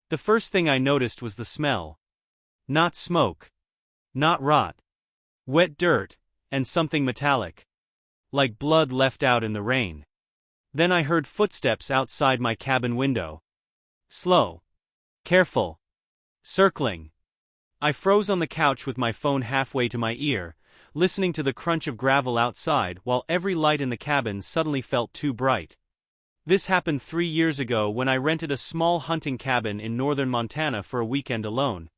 The first thing I noticed was the smell. Not smoke. Not rot. Wet dirt, and something metallic. Like blood left out in the rain. Then I heard footsteps outside my cabin window. Slow. Careful. Circling. I froze on the couch with my phone halfway to my ear, listening to the crunch of gravel outside while every light in the cabin suddenly felt too bright. This happened 3 years ago when I rented a small hunting cabin in northern Montana for a weekend alone.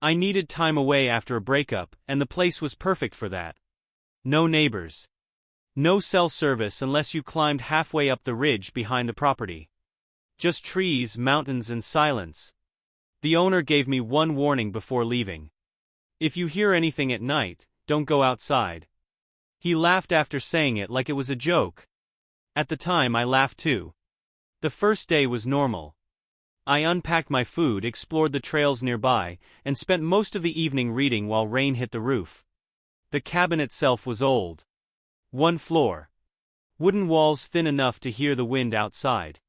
I needed time away after a breakup, and the place was perfect for that. No neighbors. No cell service unless you climbed halfway up the ridge behind the property. Just trees, mountains, and silence. The owner gave me one warning before leaving. If you hear anything at night, don't go outside. He laughed after saying it like it was a joke. At the time I laughed too. The first day was normal. I unpacked my food, explored the trails nearby, and spent most of the evening reading while rain hit the roof. The cabin itself was old. One floor. Wooden walls thin enough to hear the wind outside.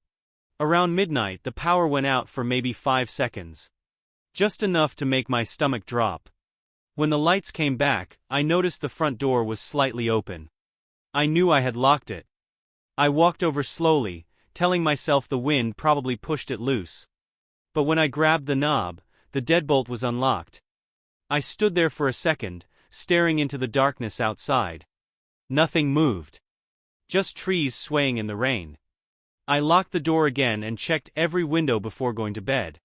Around midnight the power went out for maybe 5 seconds. Just enough to make my stomach drop. When the lights came back, I noticed the front door was slightly open. I knew I had locked it. I walked over slowly, telling myself the wind probably pushed it loose. But when I grabbed the knob, the deadbolt was unlocked. I stood there for a second, staring into the darkness outside. Nothing moved. Just trees swaying in the rain. I locked the door again and checked every window before going to bed.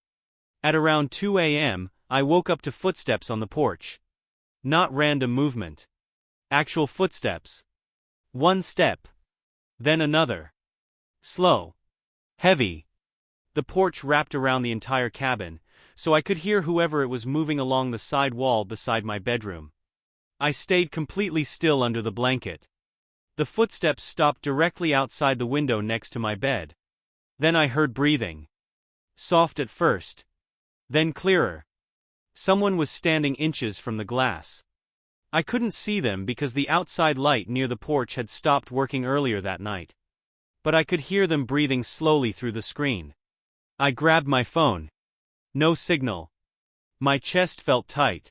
At around 2 a.m., I woke up to footsteps on the porch. Not random movement. Actual footsteps. One step. Then another. Slow. Heavy. The porch wrapped around the entire cabin, so I could hear whoever it was moving along the side wall beside my bedroom. I stayed completely still under the blanket. The footsteps stopped directly outside the window next to my bed. Then I heard breathing. Soft at first. Then clearer. Someone was standing inches from the glass. I couldn't see them because the outside light near the porch had stopped working earlier that night. But I could hear them breathing slowly through the screen. I grabbed my phone. No signal. My chest felt tight.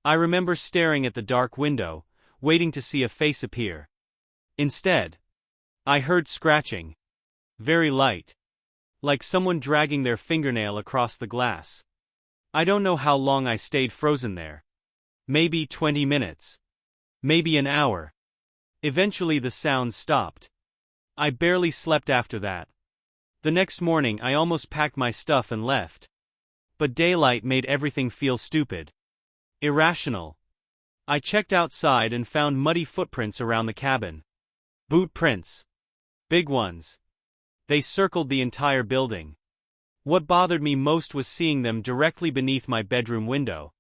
I remember staring at the dark window, waiting to see a face appear. Instead, I heard scratching. Very light. Like someone dragging their fingernail across the glass. I don't know how long I stayed frozen there. Maybe 20 minutes. Maybe an hour. Eventually the sounds stopped. I barely slept after that. The next morning I almost packed my stuff and left. But daylight made everything feel stupid. Irrational. I checked outside and found muddy footprints around the cabin. Boot prints. Big ones. They circled the entire building. What bothered me most was seeing them directly beneath my bedroom window.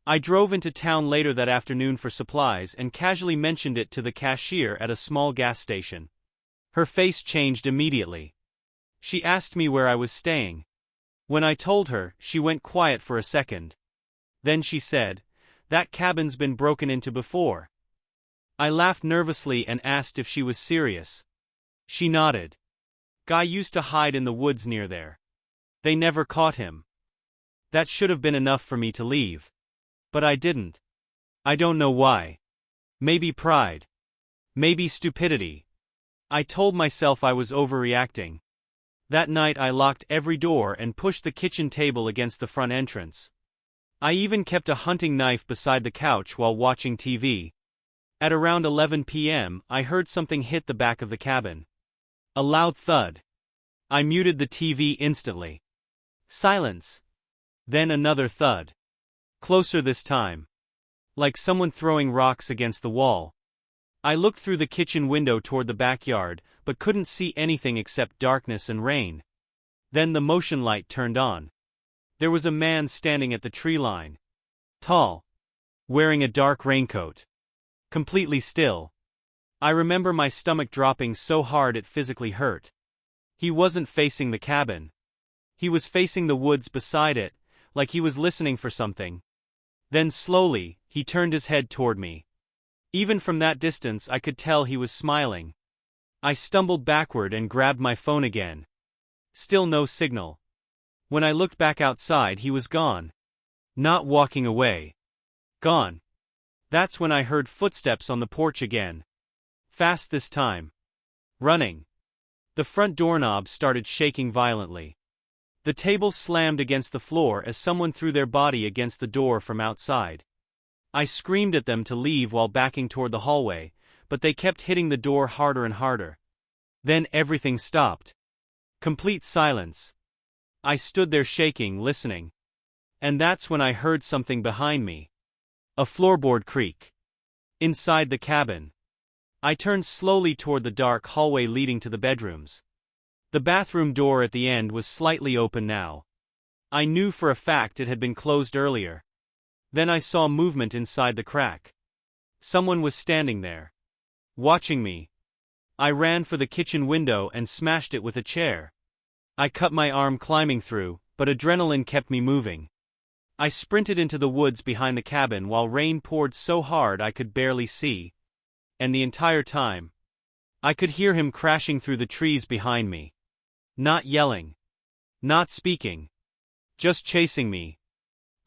I drove into town later that afternoon for supplies and casually mentioned it to the cashier at a small gas station. Her face changed immediately. She asked me where I was staying. When I told her, she went quiet for a second. Then she said, "That cabin's been broken into before." I laughed nervously and asked if she was serious. She nodded. Guy used to hide in the woods near there. They never caught him. That should have been enough for me to leave. But I didn't. I don't know why. Maybe pride. Maybe stupidity. I told myself I was overreacting. That night I locked every door and pushed the kitchen table against the front entrance. I even kept a hunting knife beside the couch while watching TV. At around 11 p.m., I heard something hit the back of the cabin. A loud thud. I muted the TV instantly. Silence. Then another thud. Closer this time. Like someone throwing rocks against the wall. I looked through the kitchen window toward the backyard, but couldn't see anything except darkness and rain. Then the motion light turned on. There was a man standing at the tree line. Tall. Wearing a dark raincoat. Completely still. I remember my stomach dropping so hard it physically hurt. He wasn't facing the cabin. He was facing the woods beside it, like he was listening for something. Then slowly, he turned his head toward me. Even from that distance I could tell he was smiling. I stumbled backward and grabbed my phone again. Still no signal. When I looked back outside, he was gone. Not walking away. Gone. That's when I heard footsteps on the porch again. Fast this time. Running. The front doorknob started shaking violently. The table slammed against the floor as someone threw their body against the door from outside. I screamed at them to leave while backing toward the hallway, but they kept hitting the door harder and harder. Then everything stopped. Complete silence. I stood there shaking, listening. And that's when I heard something behind me. A floorboard creak. Inside the cabin. I turned slowly toward the dark hallway leading to the bedrooms. The bathroom door at the end was slightly open now. I knew for a fact it had been closed earlier. Then I saw movement inside the crack. Someone was standing there. Watching me. I ran for the kitchen window and smashed it with a chair. I cut my arm climbing through, but adrenaline kept me moving. I sprinted into the woods behind the cabin while rain poured so hard I could barely see. And the entire time, I could hear him crashing through the trees behind me. Not yelling. Not speaking. Just chasing me.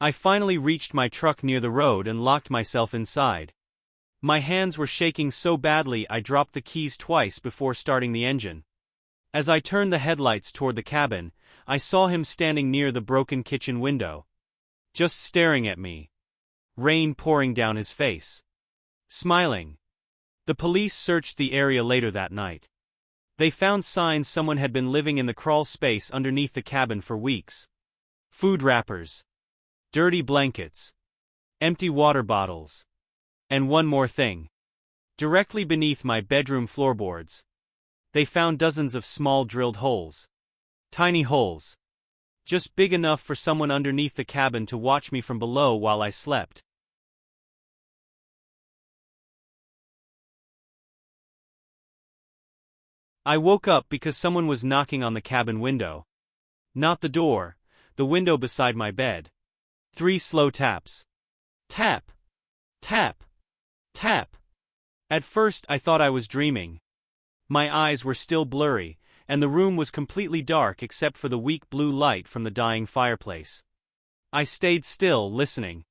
I finally reached my truck near the road and locked myself inside. My hands were shaking so badly I dropped the keys twice before starting the engine. As I turned the headlights toward the cabin, I saw him standing near the broken kitchen window. Just staring at me. Rain pouring down his face. Smiling. The police searched the area later that night. They found signs someone had been living in the crawl space underneath the cabin for weeks. Food wrappers. Dirty blankets. Empty water bottles. And one more thing. Directly beneath my bedroom floorboards. They found dozens of small drilled holes. Tiny holes. Just big enough for someone underneath the cabin to watch me from below while I slept. I woke up because someone was knocking on the cabin window. Not the door, the window beside my bed. 3 slow taps. Tap. Tap. Tap. At first I thought I was dreaming. My eyes were still blurry, and the room was completely dark except for the weak blue light from the dying fireplace. I stayed still, listening.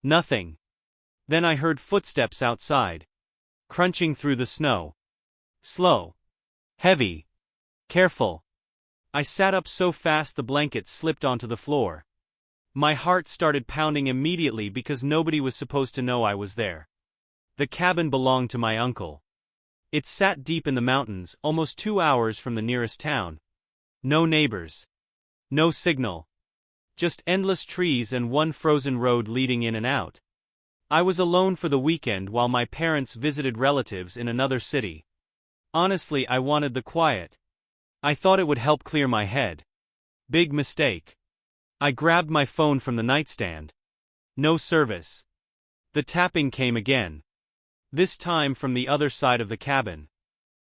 Nothing. Then I heard footsteps outside. Crunching through the snow. Slow. Heavy. Careful. I sat up so fast the blanket slipped onto the floor. My heart started pounding immediately because nobody was supposed to know I was there. The cabin belonged to my uncle. It sat deep in the mountains, almost 2 hours from the nearest town. No neighbors. No signal. Just endless trees and one frozen road leading in and out. I was alone for the weekend while my parents visited relatives in another city. Honestly, I wanted the quiet. I thought it would help clear my head. Big mistake. I grabbed my phone from the nightstand. No service. The tapping came again. This time from the other side of the cabin.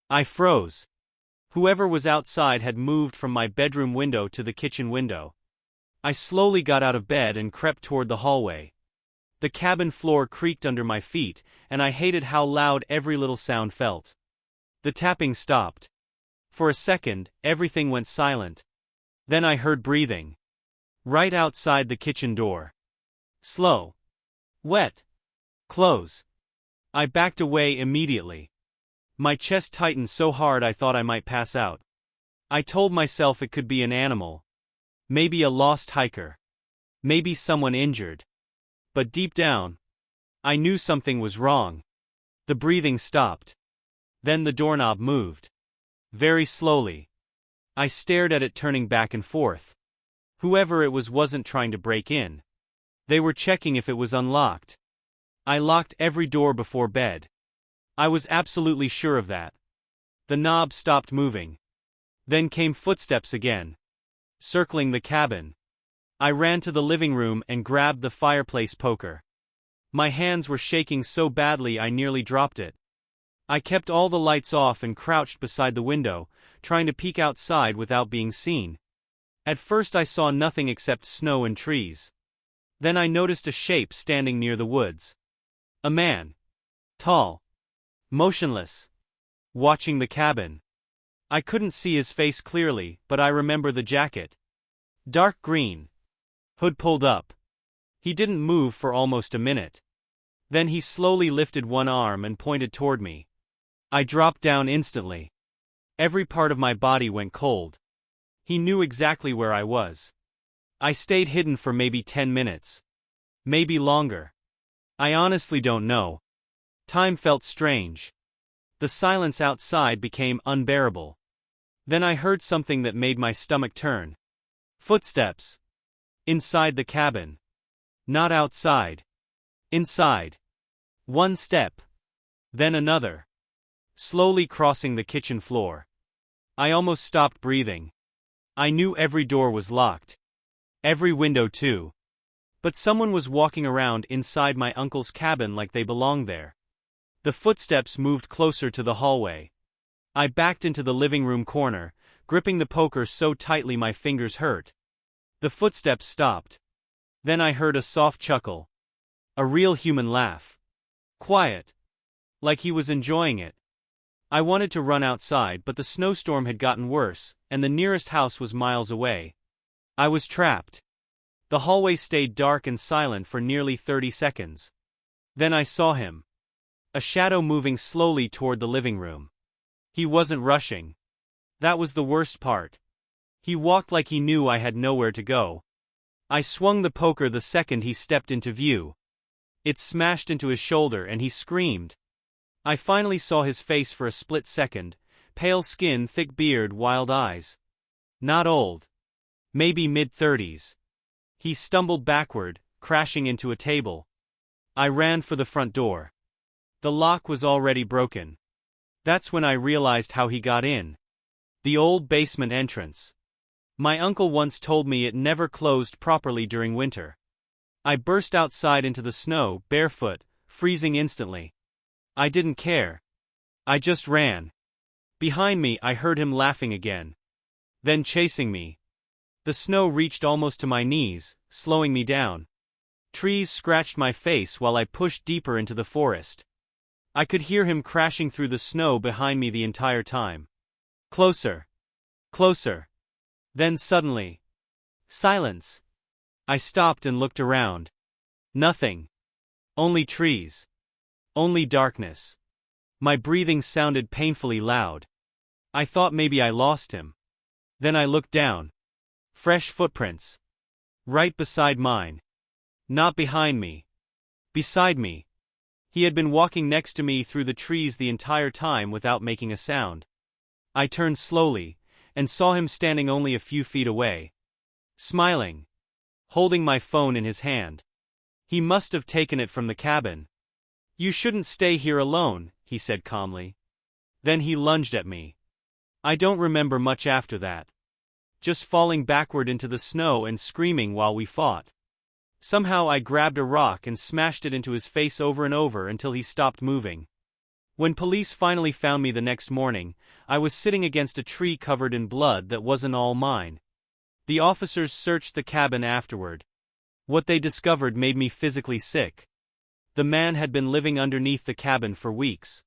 I froze. Whoever was outside had moved from my bedroom window to the kitchen window. I slowly got out of bed and crept toward the hallway. The cabin floor creaked under my feet, and I hated how loud every little sound felt. The tapping stopped. For a second, everything went silent. Then I heard breathing. Right outside the kitchen door. Slow. Wet. Close. I backed away immediately. My chest tightened so hard I thought I might pass out. I told myself it could be an animal. Maybe a lost hiker. Maybe someone injured. But deep down, I knew something was wrong. The breathing stopped. Then the doorknob moved. Very slowly. I stared at it turning back and forth. Whoever it was wasn't trying to break in. They were checking if it was unlocked. I locked every door before bed. I was absolutely sure of that. The knob stopped moving. Then came footsteps again. Circling the cabin. I ran to the living room and grabbed the fireplace poker. My hands were shaking so badly I nearly dropped it. I kept all the lights off and crouched beside the window, trying to peek outside without being seen. At first I saw nothing except snow and trees. Then I noticed a shape standing near the woods. A man. Tall. Motionless. Watching the cabin. I couldn't see his face clearly, but I remember the jacket. Dark green. Hood pulled up. He didn't move for almost a minute. Then he slowly lifted one arm and pointed toward me. I dropped down instantly. Every part of my body went cold. He knew exactly where I was. I stayed hidden for maybe 10 minutes. Maybe longer. I honestly don't know. Time felt strange. The silence outside became unbearable. Then I heard something that made my stomach turn. Footsteps. Inside the cabin. Not outside. Inside. One step. Then another. Slowly crossing the kitchen floor. I almost stopped breathing. I knew every door was locked. Every window too. But someone was walking around inside my uncle's cabin like they belonged there. The footsteps moved closer to the hallway. I backed into the living room corner, gripping the poker so tightly my fingers hurt. The footsteps stopped. Then I heard a soft chuckle. A real human laugh. Quiet. Like he was enjoying it. I wanted to run outside, but the snowstorm had gotten worse, and the nearest house was miles away. I was trapped. The hallway stayed dark and silent for nearly 30 seconds. Then I saw him. A shadow moving slowly toward the living room. He wasn't rushing. That was the worst part. He walked like he knew I had nowhere to go. I swung the poker the second he stepped into view. It smashed into his shoulder and he screamed. I finally saw his face for a split second, pale skin, thick beard, wild eyes. Not old. Maybe mid-30s. He stumbled backward, crashing into a table. I ran for the front door. The lock was already broken. That's when I realized how he got in. The old basement entrance. My uncle once told me it never closed properly during winter. I burst outside into the snow, barefoot, freezing instantly. I didn't care. I just ran. Behind me, I heard him laughing again. Then chasing me. The snow reached almost to my knees, slowing me down. Trees scratched my face while I pushed deeper into the forest. I could hear him crashing through the snow behind me the entire time. Closer. Closer. Then suddenly. Silence. I stopped and looked around. Nothing. Only trees. Only darkness. My breathing sounded painfully loud. I thought maybe I lost him. Then I looked down. Fresh footprints. Right beside mine. Not behind me. Beside me. He had been walking next to me through the trees the entire time without making a sound. I turned slowly, and saw him standing only a few feet away. Smiling. Holding my phone in his hand. He must have taken it from the cabin. "You shouldn't stay here alone," he said calmly. Then he lunged at me. I don't remember much after that. Just falling backward into the snow and screaming while we fought. Somehow I grabbed a rock and smashed it into his face over and over until he stopped moving. When police finally found me the next morning, I was sitting against a tree covered in blood that wasn't all mine. The officers searched the cabin afterward. What they discovered made me physically sick. The man had been living underneath the cabin for weeks.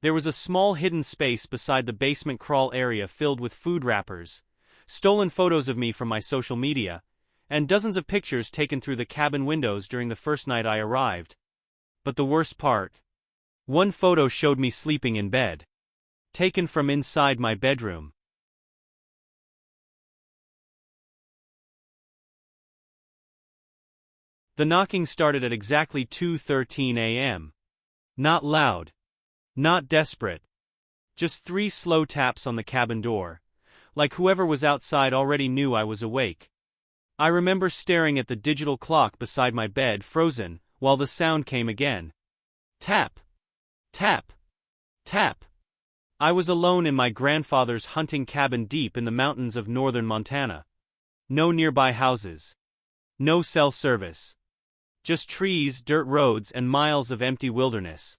There was a small hidden space beside the basement crawl area filled with food wrappers, stolen photos of me from my social media, and dozens of pictures taken through the cabin windows during the first night I arrived. But the worst part? One photo showed me sleeping in bed. Taken from inside my bedroom. The knocking started at exactly 2:13 a.m. Not loud. Not desperate. Just 3 slow taps on the cabin door, like whoever was outside already knew I was awake. I remember staring at the digital clock beside my bed, frozen, while the sound came again. Tap. Tap. Tap. I was alone in my grandfather's hunting cabin deep in the mountains of northern Montana. No nearby houses. No cell service. Just trees, dirt roads, and miles of empty wilderness.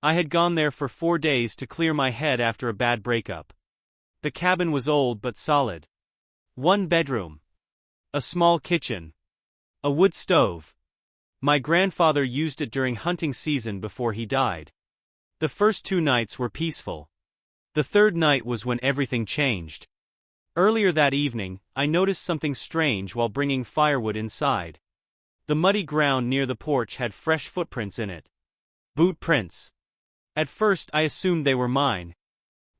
I had gone there for 4 days to clear my head after a bad breakup. The cabin was old but solid. 1 bedroom. A small kitchen. A wood stove. My grandfather used it during hunting season before he died. The first 2 nights were peaceful. The third night was when everything changed. Earlier that evening, I noticed something strange while bringing firewood inside. The muddy ground near the porch had fresh footprints in it. Boot prints. At first I assumed they were mine.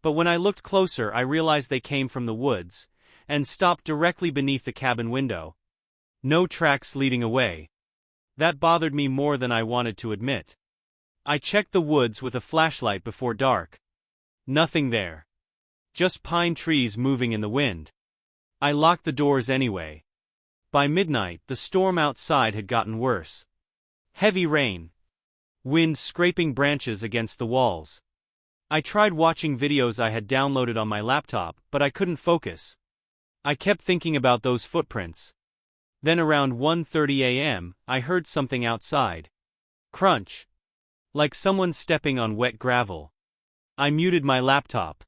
But when I looked closer I realized they came from the woods, and stopped directly beneath the cabin window. No tracks leading away. That bothered me more than I wanted to admit. I checked the woods with a flashlight before dark. Nothing there. Just pine trees moving in the wind. I locked the doors anyway. By midnight, the storm outside had gotten worse. Heavy rain. Wind scraping branches against the walls. I tried watching videos I had downloaded on my laptop, but I couldn't focus. I kept thinking about those footprints. Then around 1:30 a.m., I heard something outside. Crunch. Like someone stepping on wet gravel. I muted my laptop.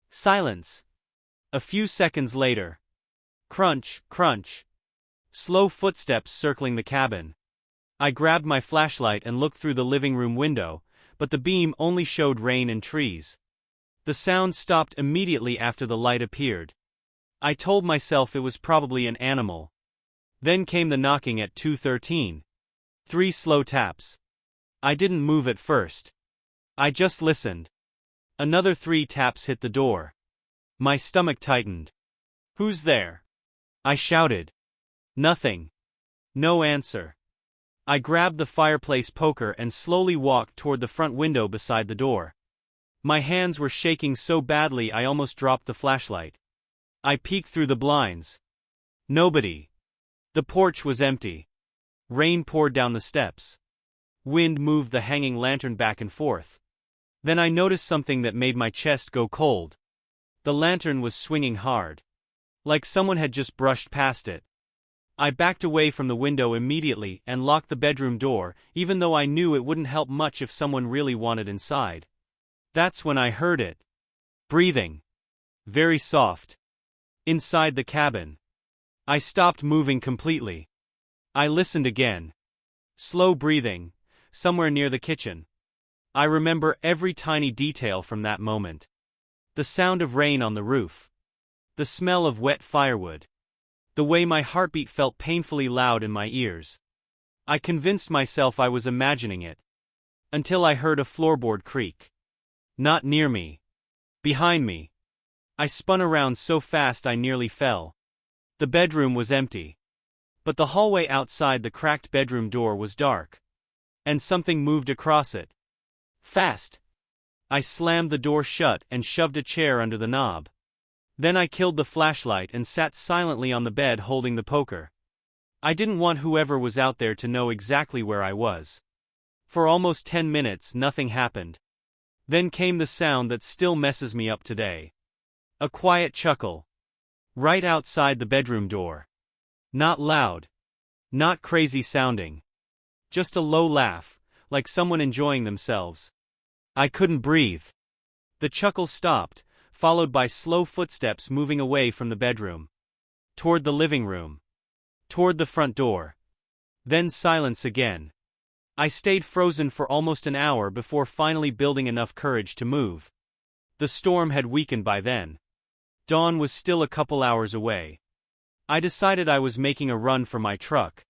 Silence. A few seconds later. Crunch, crunch. Slow footsteps circling the cabin. I grabbed my flashlight and looked through the living room window, but the beam only showed rain and trees. The sound stopped immediately after the light appeared. I told myself it was probably an animal. Then came the knocking at 2:13. 3 slow taps. I didn't move at first. I just listened. Another 3 taps hit the door. My stomach tightened. "Who's there?" I shouted. Nothing. No answer. I grabbed the fireplace poker and slowly walked toward the front window beside the door. My hands were shaking so badly I almost dropped the flashlight. I peeked through the blinds. Nobody. The porch was empty. Rain poured down the steps. Wind moved the hanging lantern back and forth. Then I noticed something that made my chest go cold. The lantern was swinging hard. Like someone had just brushed past it. I backed away from the window immediately and locked the bedroom door, even though I knew it wouldn't help much if someone really wanted inside. That's when I heard it. Breathing. Very soft. Inside the cabin. I stopped moving completely. I listened again. Slow breathing, somewhere near the kitchen. I remember every tiny detail from that moment. The sound of rain on the roof. The smell of wet firewood. The way my heartbeat felt painfully loud in my ears. I convinced myself I was imagining it. Until I heard a floorboard creak. Not near me. Behind me. I spun around so fast I nearly fell. The bedroom was empty. But the hallway outside the cracked bedroom door was dark. And something moved across it. Fast. I slammed the door shut and shoved a chair under the knob. Then I killed the flashlight and sat silently on the bed holding the poker. I didn't want whoever was out there to know exactly where I was. For almost 10 minutes nothing happened. Then came the sound that still messes me up today. A quiet chuckle. Right outside the bedroom door. Not loud. Not crazy sounding. Just a low laugh, like someone enjoying themselves. I couldn't breathe. The chuckle stopped, followed by slow footsteps moving away from the bedroom. Toward the living room. Toward the front door. Then silence again. I stayed frozen for almost an hour before finally building enough courage to move. The storm had weakened by then. Dawn was still a couple hours away. I decided I was making a run for my truck.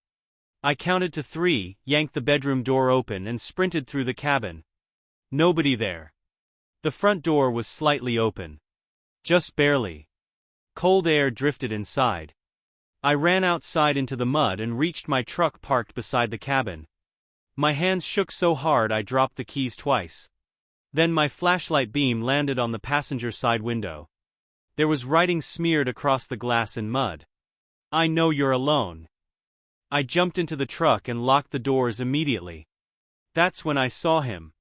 I counted to 3, yanked the bedroom door open and sprinted through the cabin. Nobody there. The front door was slightly open. Just barely. Cold air drifted inside. I ran outside into the mud and reached my truck parked beside the cabin. My hands shook so hard I dropped the keys twice. Then my flashlight beam landed on the passenger side window. There was writing smeared across the glass in mud. "I know you're alone." I jumped into the truck and locked the doors immediately. That's when I saw him.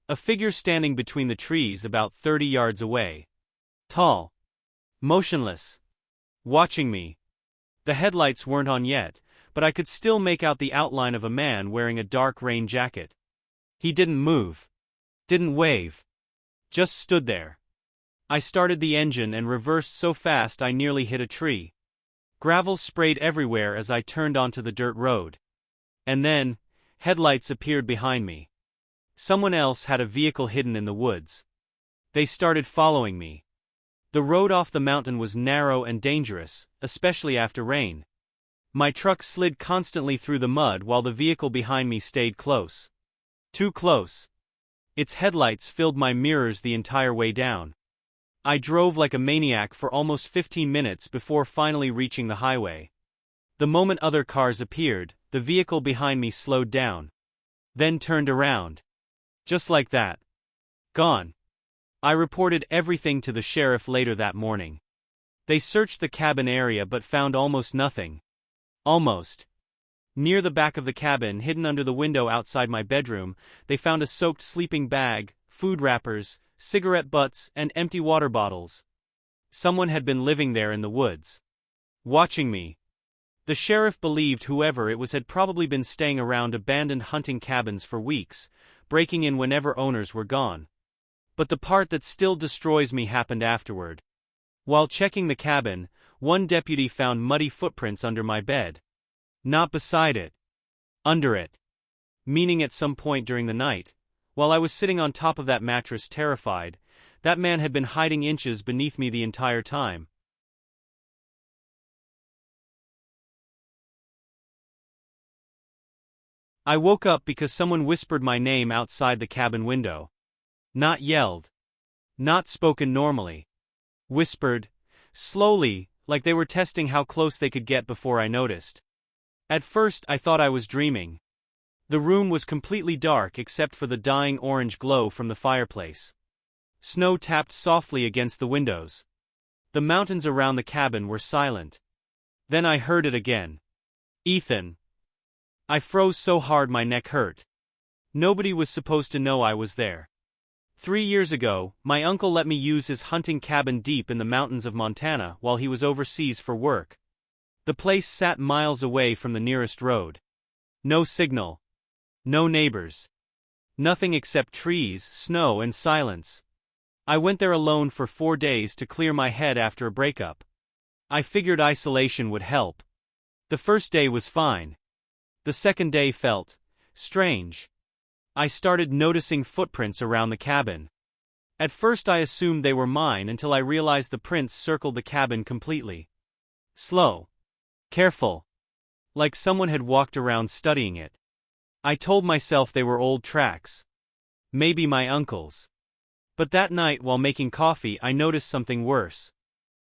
A figure standing between the trees about 30 yards away. Tall. Motionless. Watching me. The headlights weren't on yet, but I could still make out the outline of a man wearing a dark rain jacket. He didn't move. Didn't wave. Just stood there. I started the engine and reversed so fast I nearly hit a tree. Gravel sprayed everywhere as I turned onto the dirt road. And then, headlights appeared behind me. Someone else had a vehicle hidden in the woods. They started following me. The road off the mountain was narrow and dangerous, especially after rain. My truck slid constantly through the mud while the vehicle behind me stayed close. Too close. Its headlights filled my mirrors the entire way down. I drove like a maniac for almost 15 minutes before finally reaching the highway. The moment other cars appeared, the vehicle behind me slowed down. Then turned around. Just like that. Gone. I reported everything to the sheriff later that morning. They searched the cabin area but found almost nothing. Almost. Near the back of the cabin, hidden under the window outside my bedroom, they found a soaked sleeping bag, food wrappers, cigarette butts, and empty water bottles. Someone had been living there in the woods. Watching me. The sheriff believed whoever it was had probably been staying around abandoned hunting cabins for weeks, breaking in whenever owners were gone. But the part that still destroys me happened afterward. While checking the cabin, one deputy found muddy footprints under my bed. Not beside it. Under it. Meaning at some point during the night, while I was sitting on top of that mattress terrified, that man had been hiding inches beneath me the entire time. I woke up because someone whispered my name outside the cabin window. Not yelled. Not spoken normally. Whispered, slowly, like they were testing how close they could get before I noticed. At first I thought I was dreaming. The room was completely dark except for the dying orange glow from the fireplace. Snow tapped softly against the windows. The mountains around the cabin were silent. Then I heard it again. Ethan. I froze so hard my neck hurt. Nobody was supposed to know I was there. 3 years ago, my uncle let me use his hunting cabin deep in the mountains of Montana while he was overseas for work. The place sat miles away from the nearest road. No signal. No neighbors. Nothing except trees, snow, and silence. I went there alone for 4 days to clear my head after a breakup. I figured isolation would help. The first day was fine. The second day felt strange. I started noticing footprints around the cabin. At first I assumed they were mine until I realized the prints circled the cabin completely. Slow. Careful. Like someone had walked around studying it. I told myself they were old tracks. Maybe my uncle's. But that night while making coffee I noticed something worse.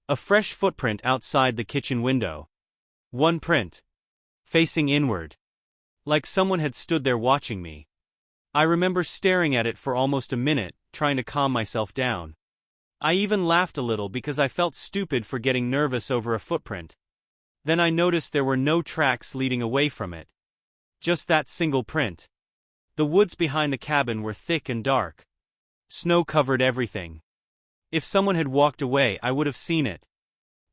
A fresh footprint outside the kitchen window. One print. Facing inward. Like someone had stood there watching me. I remember staring at it for almost a minute, trying to calm myself down. I even laughed a little because I felt stupid for getting nervous over a footprint. Then I noticed there were no tracks leading away from it. Just that single print. The woods behind the cabin were thick and dark. Snow covered everything. If someone had walked away, I would have seen it.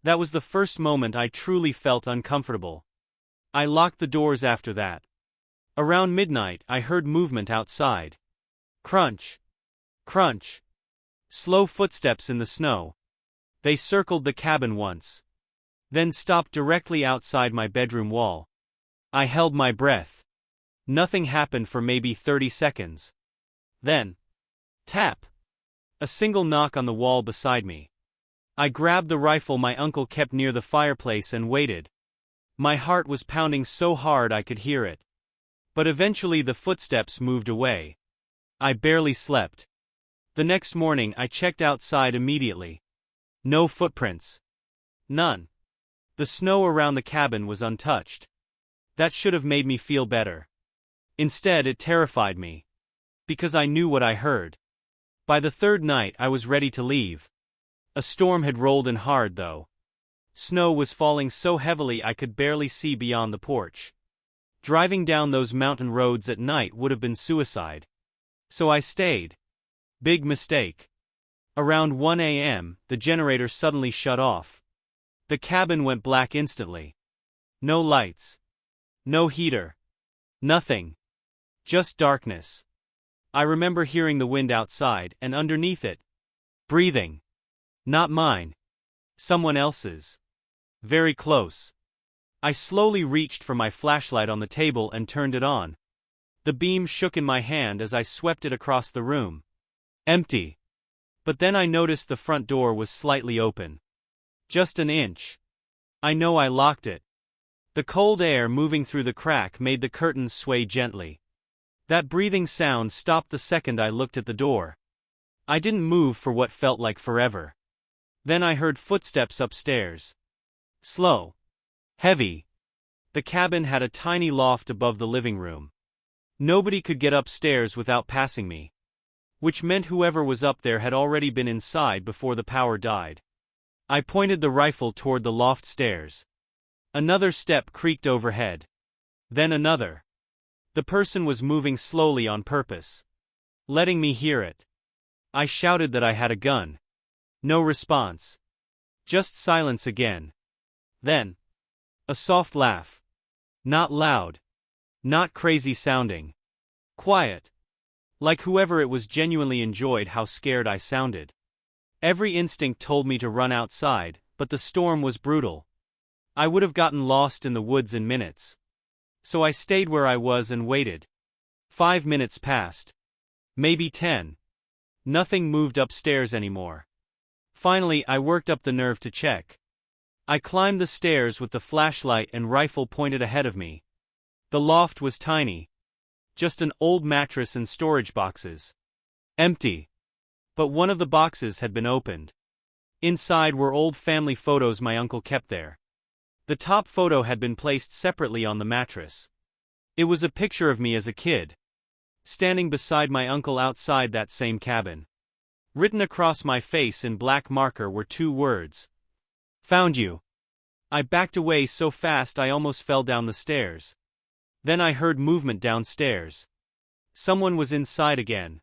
That was the first moment I truly felt uncomfortable. I locked the doors after that. Around midnight, I heard movement outside. Crunch. Crunch. Slow footsteps in the snow. They circled the cabin once. Then stopped directly outside my bedroom wall. I held my breath. Nothing happened for maybe 30 seconds. Then, tap. A single knock on the wall beside me. I grabbed the rifle my uncle kept near the fireplace and waited. My heart was pounding so hard I could hear it. But eventually the footsteps moved away. I barely slept. The next morning I checked outside immediately. No footprints. None. The snow around the cabin was untouched. That should have made me feel better. Instead it terrified me. Because I knew what I heard. By the third night I was ready to leave. A storm had rolled in hard though. Snow was falling so heavily I could barely see beyond the porch. Driving down those mountain roads at night would have been suicide. So I stayed. Big mistake. Around 1 a.m., the generator suddenly shut off. The cabin went black instantly. No lights. No heater. Nothing. Just darkness. I remember hearing the wind outside and underneath it. Breathing. Not mine. Someone else's. Very close. I slowly reached for my flashlight on the table and turned it on. The beam shook in my hand as I swept it across the room. Empty. But then I noticed the front door was slightly open. Just an inch. I know I locked it. The cold air moving through the crack made the curtains sway gently. That breathing sound stopped the second I looked at the door. I didn't move for what felt like forever. Then I heard footsteps upstairs. Slow. Heavy. The cabin had a tiny loft above the living room. Nobody could get upstairs without passing me. Which meant whoever was up there had already been inside before the power died. I pointed the rifle toward the loft stairs. Another step creaked overhead. Then another. The person was moving slowly on purpose. Letting me hear it. I shouted that I had a gun. No response. Just silence again. Then. A soft laugh. Not loud. Not crazy sounding. Quiet. Like whoever it was genuinely enjoyed how scared I sounded. Every instinct told me to run outside, but the storm was brutal. I would have gotten lost in the woods in minutes. So I stayed where I was and waited. 5 minutes passed. Maybe 10. Nothing moved upstairs anymore. Finally, I worked up the nerve to check. I climbed the stairs with the flashlight and rifle pointed ahead of me. The loft was tiny. Just an old mattress and storage boxes. Empty. But one of the boxes had been opened. Inside were old family photos my uncle kept there. The top photo had been placed separately on the mattress. It was a picture of me as a kid. Standing beside my uncle outside that same cabin. Written across my face in black marker were 2 words. Found you. I backed away so fast I almost fell down the stairs. Then I heard movement downstairs. Someone was inside again.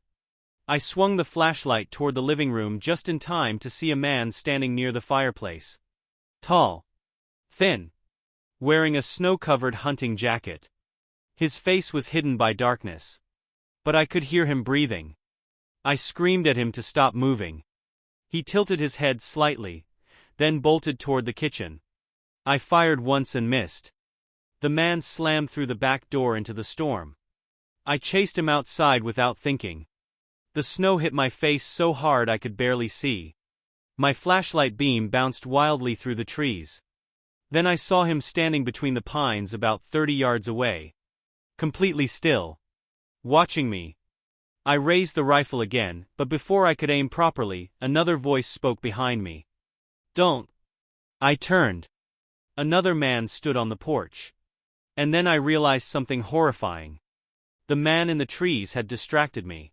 I swung the flashlight toward the living room just in time to see a man standing near the fireplace. Tall. Thin. Wearing a snow-covered hunting jacket. His face was hidden by darkness. But I could hear him breathing. I screamed at him to stop moving. He tilted his head slightly, then bolted toward the kitchen. I fired once and missed. The man slammed through the back door into the storm. I chased him outside without thinking. The snow hit my face so hard I could barely see. My flashlight beam bounced wildly through the trees. Then I saw him standing between the pines about 30 yards away. Completely still. Watching me. I raised the rifle again, but before I could aim properly, another voice spoke behind me. Don't. I turned. Another man stood on the porch. And then I realized something horrifying. The man in the trees had distracted me.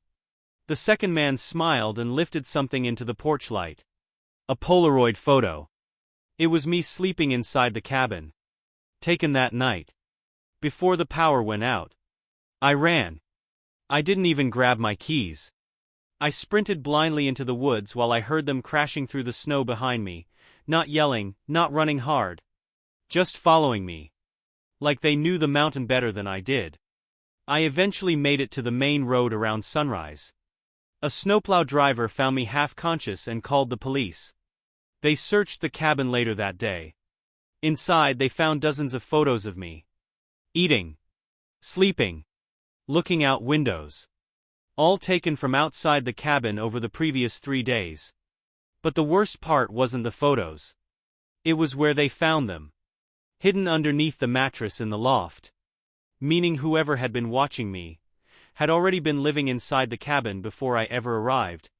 The second man smiled and lifted something into the porch light. A Polaroid photo. It was me sleeping inside the cabin. Taken that night. Before the power went out. I ran. I didn't even grab my keys. I sprinted blindly into the woods while I heard them crashing through the snow behind me, not yelling, not running hard. Just following me. Like they knew the mountain better than I did. I eventually made it to the main road around sunrise. A snowplow driver found me half-conscious and called the police. They searched the cabin later that day. Inside they found dozens of photos of me. Eating. Sleeping. Looking out windows. All taken from outside the cabin over the previous 3 days. But the worst part wasn't the photos. It was where they found them. Hidden underneath the mattress in the loft. Meaning whoever had been watching me had already been living inside the cabin before I ever arrived.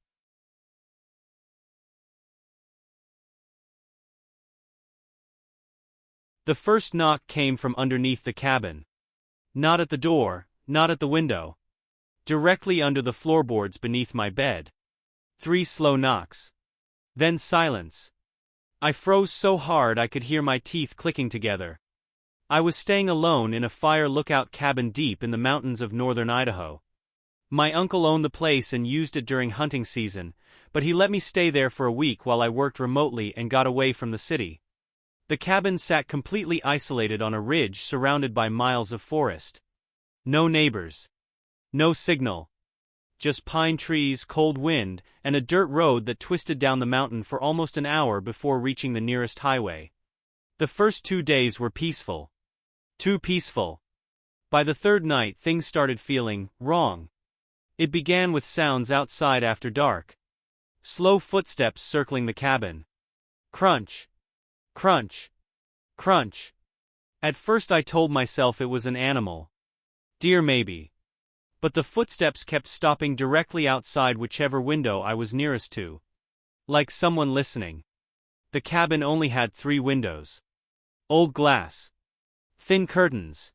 The first knock came from underneath the cabin. Not at the door, not at the window. Directly under the floorboards beneath my bed. 3 slow knocks. Then silence. I froze so hard I could hear my teeth clicking together. I was staying alone in a fire lookout cabin deep in the mountains of northern Idaho. My uncle owned the place and used it during hunting season, but he let me stay there for a week while I worked remotely and got away from the city. The cabin sat completely isolated on a ridge surrounded by miles of forest. No neighbors. No signal. Just pine trees, cold wind, and a dirt road that twisted down the mountain for almost an hour before reaching the nearest highway. The first 2 days were peaceful. Too peaceful. By the 3rd night things started feeling wrong. It began with sounds outside after dark. Slow footsteps circling the cabin. Crunch. Crunch. Crunch. At first I told myself it was an animal. Deer maybe. But the footsteps kept stopping directly outside whichever window I was nearest to. Like someone listening. The cabin only had 3 windows. Old glass. Thin curtains.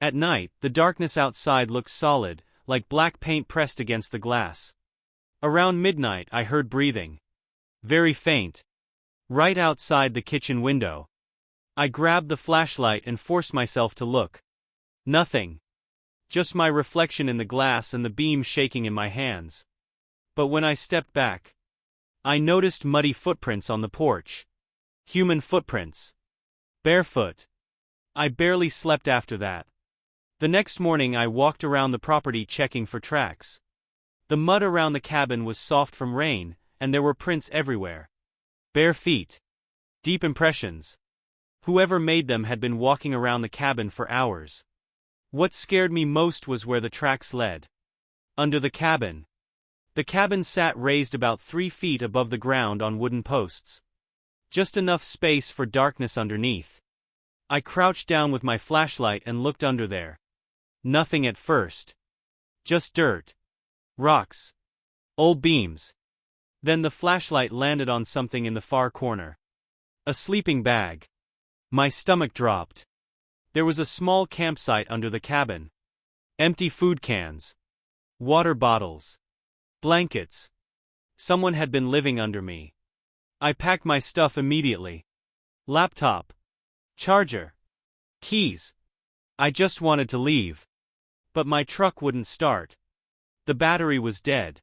At night, the darkness outside looked solid, like black paint pressed against the glass. Around midnight I heard breathing. Very faint. Right outside the kitchen window. I grabbed the flashlight and forced myself to look. Nothing. Just my reflection in the glass and the beam shaking in my hands. But when I stepped back, I noticed muddy footprints on the porch. Human footprints. Barefoot. I barely slept after that. The next morning I walked around the property checking for tracks. The mud around the cabin was soft from rain, and there were prints everywhere. Bare feet. Deep impressions. Whoever made them had been walking around the cabin for hours. What scared me most was where the tracks led. Under the cabin. The cabin sat raised about 3 feet above the ground on wooden posts. Just enough space for darkness underneath. I crouched down with my flashlight and looked under there. Nothing at first. Just dirt. Rocks. Old beams. Then the flashlight landed on something in the far corner. A sleeping bag. My stomach dropped. There was a small campsite under the cabin. Empty food cans. Water bottles. Blankets. Someone had been living under me. I packed my stuff immediately. Laptop. Charger. Keys. I just wanted to leave. But my truck wouldn't start. The battery was dead.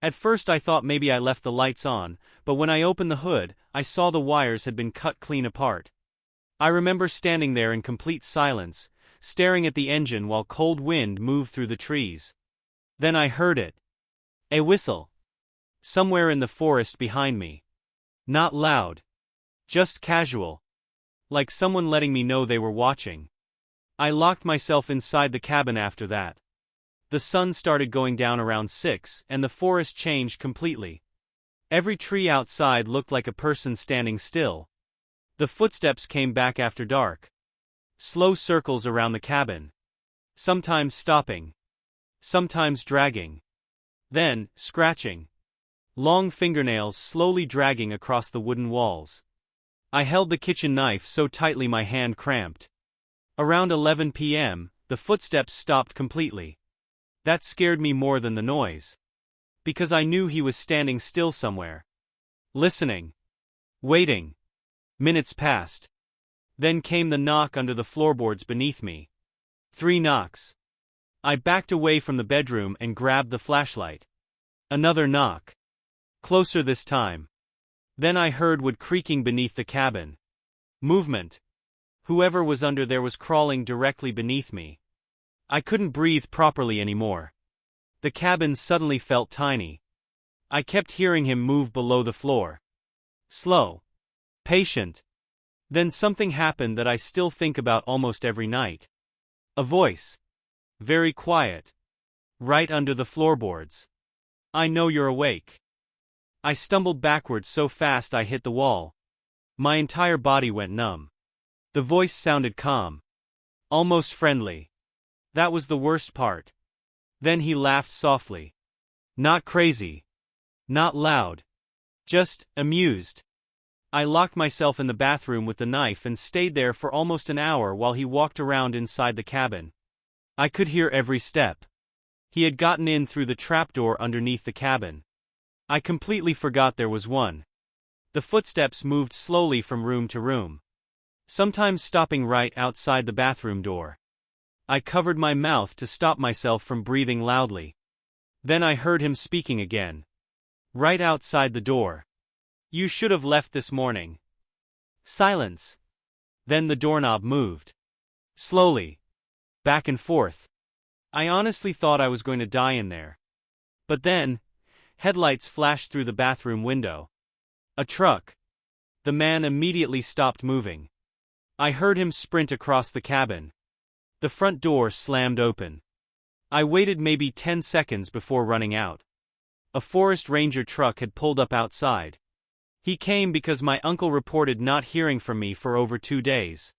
At first I thought maybe I left the lights on, but when I opened the hood, I saw the wires had been cut clean apart. I remember standing there in complete silence, staring at the engine while cold wind moved through the trees. Then I heard it. A whistle. Somewhere in the forest behind me. Not loud. Just casual. Like someone letting me know they were watching. I locked myself inside the cabin after that. The sun started going down around 6, and the forest changed completely. Every tree outside looked like a person standing still. The footsteps came back after dark. Slow circles around the cabin. Sometimes stopping. Sometimes dragging. Then, scratching. Long fingernails slowly dragging across the wooden walls. I held the kitchen knife so tightly my hand cramped. Around 11 p.m., the footsteps stopped completely. That scared me more than the noise. Because I knew he was standing still somewhere. Listening. Waiting. Minutes passed. Then came the knock under the floorboards beneath me. 3 knocks. I backed away from the bedroom and grabbed the flashlight. Another knock. Closer this time. Then I heard wood creaking beneath the cabin. Movement. Whoever was under there was crawling directly beneath me. I couldn't breathe properly anymore. The cabin suddenly felt tiny. I kept hearing him move below the floor. Slow. Patient. Then something happened that I still think about almost every night. A voice. Very quiet. Right under the floorboards. I know you're awake. I stumbled backwards so fast I hit the wall. My entire body went numb. The voice sounded calm. Almost friendly. That was the worst part. Then he laughed softly. Not crazy. Not loud. Just amused. I locked myself in the bathroom with the knife and stayed there for almost an hour while he walked around inside the cabin. I could hear every step. He had gotten in through the trapdoor underneath the cabin. I completely forgot there was one. The footsteps moved slowly from room to room. Sometimes stopping right outside the bathroom door. I covered my mouth to stop myself from breathing loudly. Then I heard him speaking again. Right outside the door. You should have left this morning. Silence. Then the doorknob moved. Slowly. Back and forth. I honestly thought I was going to die in there. But then, headlights flashed through the bathroom window. A truck. The man immediately stopped moving. I heard him sprint across the cabin. The front door slammed open. I waited maybe 10 seconds before running out. A forest ranger truck had pulled up outside. He came because my uncle reported not hearing from me for over 2 days.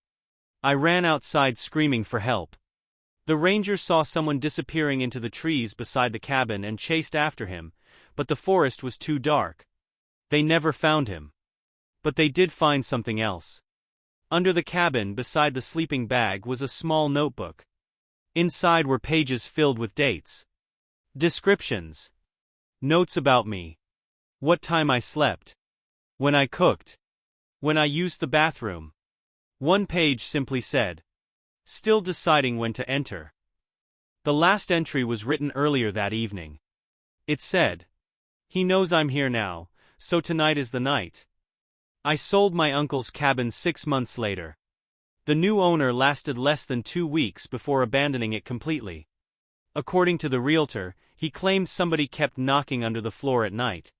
I ran outside screaming for help. The ranger saw someone disappearing into the trees beside the cabin and chased after him, but the forest was too dark. They never found him. But they did find something else. Under the cabin beside the sleeping bag was a small notebook. Inside were pages filled with dates. Descriptions. Notes about me. What time I slept. When I cooked. When I used the bathroom. One page simply said, "Still deciding when to enter." The last entry was written earlier that evening. It said, "He knows I'm here now, so tonight is the night." I sold my uncle's cabin 6 months later. The new owner lasted less than 2 weeks before abandoning it completely. According to the realtor, he claimed somebody kept knocking under the floor at night.